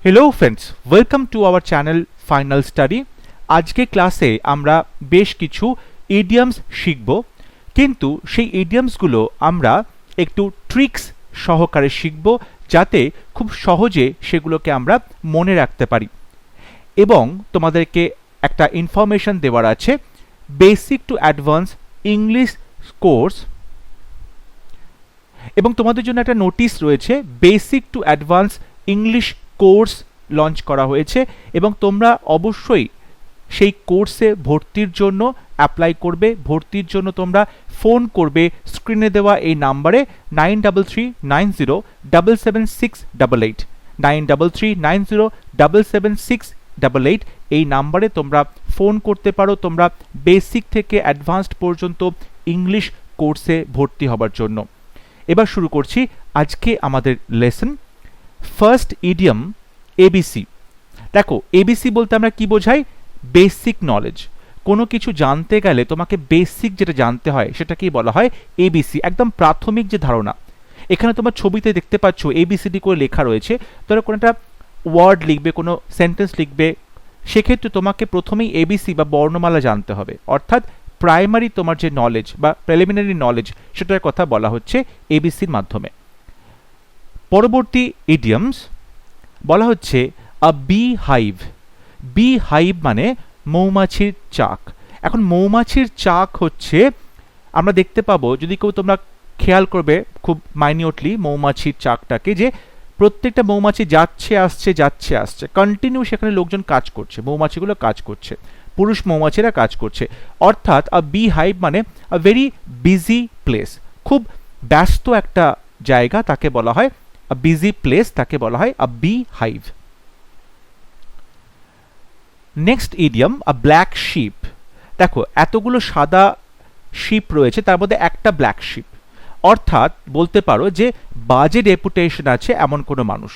Hello friends, welcome to our channel final study. আজকে ক্লাসে আমরা বেশ কিছু ইডিয়ামস শিখব, কিন্তু সেই ইডিয়ামসগুলো আমরা একটু ট্রিক্স সহকারে শিখব, যাতে খুব সহজে সেগুলোকে আমরা মনে রাখতে পারি। এবং তোমাদেরকে একটা ইনফরমেশন দেওয়ার আছে, basic to advance English course, এবং তোমাদের জন্য একটা নোটিশ রয়েছে, basic to advance English course launch করা হয়েছে এবং তোমরা অবশ্যই সেই কোর্সে ভর্তির জন্য অ্যাপ্লাই করবে। ভর্তির জন্য তোমরা ফোন করবে স্ক্রিনে দেওয়া এই নাম্বারে 9339077688 9339077688। এই নাম্বারে তোমরা ফোন করতে পারো তোমরা বেসিক থেকে অ্যাডভান্সড পর্যন্ত ইংলিশ কোর্সে ভর্তি হবার জন্য। এবার শুরু করছি আজকে আমাদের লেসন। First idiom ABC. দেখো, এবিসি বলতে আমরা কি বোঝাই? Basic knowledge. কোনো কিছু জানতে গেলে তোমাকে বেসিক যেটা জানতে হয় সেটাকেই বলা হয় এবিসি, একদম প্রাথমিক যে ধারণা। এখানে তোমার ছবিতে দেখতে পাচ্ছ এবিসিডি করে লেখা রয়েছে। ধরো কোনো একটা ওয়ার্ড লিখবে, কোনো সেন্টেন্স লিখবে, সেক্ষেত্রে তোমাকে প্রথমেই এবিসি বা বর্ণমালা জানতে হবে, অর্থাৎ প্রাইমারি তোমার যে নলেজ বা প্রিলিমিনারি নলেজ সেটার কথা বলা হচ্ছে এবিসির মাধ্যমে। পরবর্তী ইডিয়মস বলা হচ্ছে আ বি হাইভ। বি হাইভ মানে মৌমাছির চাক। এখন মৌমাছির চাক হচ্ছে, আমরা দেখতে পাবো যদি কেউ তোমরা খেয়াল করবে খুব মাইনিউটলি মৌমাছির চাকটাকে, যে প্রত্যেকটা মৌমাছি যাচ্ছে আসছে, কন্টিনিউ সেখানে লোকজন কাজ করছে, মৌমাছিগুলো কাজ করছে, পুরুষ মৌমাছিরা কাজ করছে। অর্থাৎ আ বি হাইভ মানে আ ভেরি বিজি প্লেস, খুব ব্যস্ত একটা জায়গা, তাকে বলা হয় আ বিজি প্লেস, তাকে বলা হয় a beehive. Next idiom a black sheep. দেখো, এতগুলো সাদা শিপ রয়েছে, তার মধ্যে একটা ব্ল্যাক শিপ, অর্থাৎ বলতে পারো যে বাজে রেপুটেশন আছে এমন কোনো মানুষ।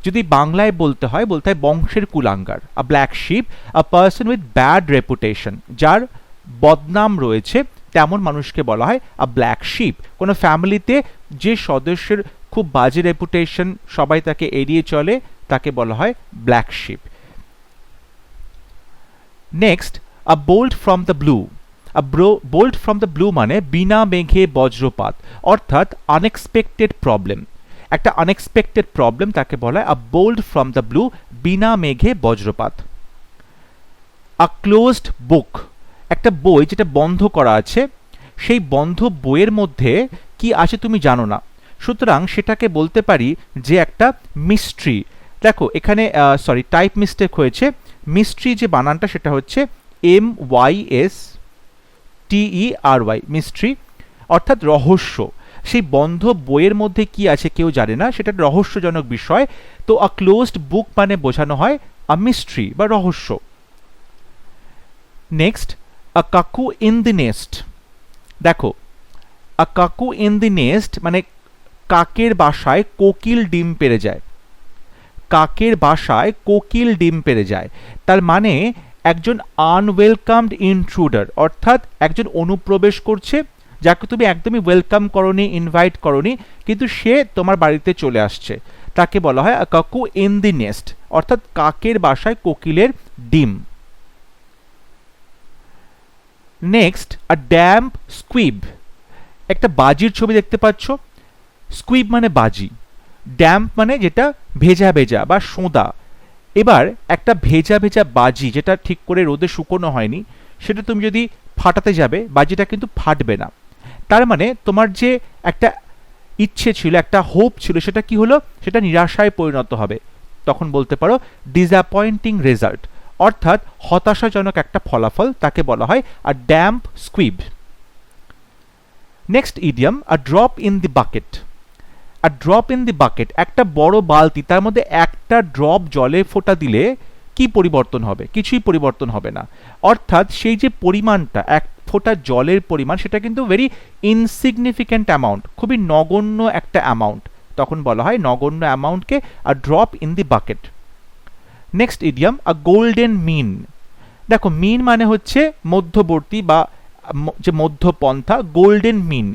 যদি বাংলায় বলতে হয় বংশের কুলাঙ্গার। A black sheep, a person with bad reputation, যার বদনাম রয়েছে, তেমন মানুষকে বলা হয় আ ব্ল্যাক শিপ। কোনো ফ্যামিলিতে যে সদস্যের খুব বাজে রেপুটেশন, সবাই তাকে এড়িয়ে চলে, তাকে বলা হয় black sheep. Next a bolt from the blue. Bolt from the blue মানে বিনা মেঘে বজ্রপাত, অর্থাৎ আনএক্সপেক্টেড প্রবলেম। একটা আনএক্সপেক্টেড প্রবলেম, তাকে বলা হয় a bolt from the blue, বিনা মেঘে বজ্রপাত। আ ক্লোজড বুক, একটা বই যেটা বন্ধ করা আছে, সেই বন্ধ বইয়ের মধ্যে কি আছে তুমি জানো না, সুতরাং সেটাকে বলতে পারি যে একটা মিস্ট্রি। দেখো এখানে টাইপ মিস্টেক হয়েছে। মিস্ট্রি যে বানানটা সেটা হচ্ছে MYSTERY, মিস্ট্রি, অর্থাৎ রহস্য। সেই বন্ধ বইয়ের মধ্যে কি আছে কেউ জানে না, সেটা রহস্যজনক বিষয়। তো আ ক্লোজড বুক মানে বোঝানো হয় আ মিস্ট্রি বা রহস্য। নেক্সট আ কাকু ইন দি নেস্ট। দেখো, আ কাকু ইন দি নেস্ট মানে কাকের বাসায় কোকিল ডিম পেড়ে যায়। কাকের বাসায় কোকিল ডিম পেড়ে যায়, তার মানে একজন আনওয়েলকামড ইন্ট্রুডার, অর্থাৎ একজন অনুপ্রবেশ করছে, যাকে তুমি একদমই ওয়েলকাম করনি, ইনভাইট করনি, কিন্তু সে তোমার বাড়িতে চলে আসছে, তাকে বলা হয় আ কাকু ইন দি নেস্ট, অর্থাৎ কাকের বাসায় কোকিলের ডিম। নেক্সট আ ড্যাম্প স্কুইব। একটা বাজির ছবি দেখতে পাচ্ছ। স্কুইব মানে বাজি, ড্যাম্প মানে যেটা ভেজা ভেজা বা সোঁদা। এবার একটা ভেজা ভেজা বাজি যেটা ঠিক করে রোদে শুকোনো হয়নি, সেটা তুমি যদি ফাটাতে যাবে, বাজিটা কিন্তু ফাটবে না। তার মানে তোমার যে একটা ইচ্ছে ছিল, একটা হোপ ছিল, সেটা কি হলো? সেটা নিরাশায় পরিণত হবে। তখন বলতে পারো ডিসঅ্যাপয়েন্টিং রেজাল্ট, অর্থাৎ হতাশাজনক একটা ফলাফল, তাকে বলা হয় a damp squib. Next idiom a drop in the bucket. আর ড্রপ ইন দি বাকেট, একটা বড় বালতি, তার মধ্যে একটা ড্রপ জলে ফোঁটা দিলে কি পরিবর্তন হবে? কিছুই পরিবর্তন হবে না। অর্থাৎ সেই যে পরিমাণটা, এক ফোঁটা জলের পরিমাণ, সেটা কিন্তু ভেরি ইনসিগনিফিক্যান্ট অ্যামাউন্ট, খুবই নগণ্য একটা অ্যামাউন্ট, তখন বলা হয় নগণ্য অ্যামাউন্টকে a drop in the bucket. Next idiom a golden mean. দেখো, মিন মানে হচ্ছে মধ্যবর্তী বা যে মধ্যপন্থা, গোল্ডেন মিন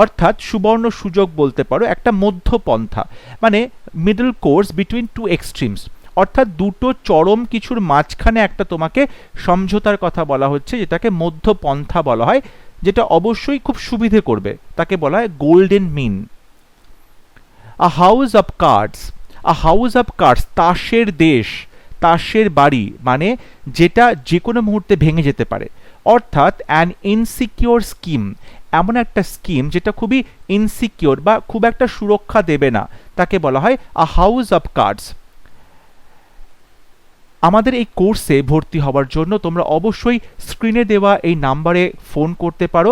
অর্থাৎ সুবর্ণ সুযোগ বলতে পারো, একটা মধ্যপন্থা, মানে middle course between two extremes, অর্থাৎ দুটো চরম কিছুর মাঝখানে একটা তোমাকে সমঝোতার কথা বলা হচ্ছে, যেটাকে মধ্যপন্থা বলা হয়, যেটা অবশ্যই খুব সুবিধে করবে, তাকে বলা হয় golden mean. A house of cards, a house of cards, তাসের দেশ, তাসের বাড়ি, মানে যেটা যে কোনো মুহূর্তে ভেঙে যেতে পারে। অর্থাৎ অ্যান ইনসিকিওর স্কিম, এমন একটা স্কিম যেটা খুবই ইনসিকিওর বা খুব একটা সুরক্ষা দেবে না, তাকে বলা হয় আ হাউস অফ কার্ডস। আমাদের এই কোর্সে ভর্তি হওয়ার জন্য তোমরা অবশ্যই স্ক্রিনে দেওয়া এই নাম্বারে ফোন করতে পারো,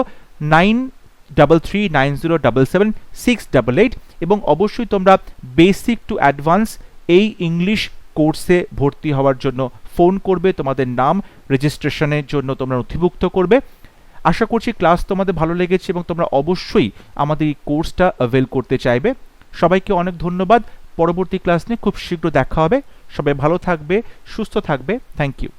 9339077688, এবং অবশ্যই তোমরা বেসিক টু অ্যাডভান্স এই ইংলিশ কোর্সে ভর্তি হওয়ার জন্য ফোন করবে, তোমাদের নাম রেজিস্ট্রেশনের জন্য তোমরা নথিভুক্ত করবে। আশা করছি ক্লাস তোমাদের ভালো লেগেছে এবং তোমরা অবশ্যই আমাদের এই কোর্সটা অ্যাভেল করতে চাইবে। সবাইকে অনেক ধন্যবাদ। পরবর্তী ক্লাস নিয়ে খুব শীঘ্র দেখা হবে। সবাই ভালো থাকবে, সুস্থ থাকবে। Thank you.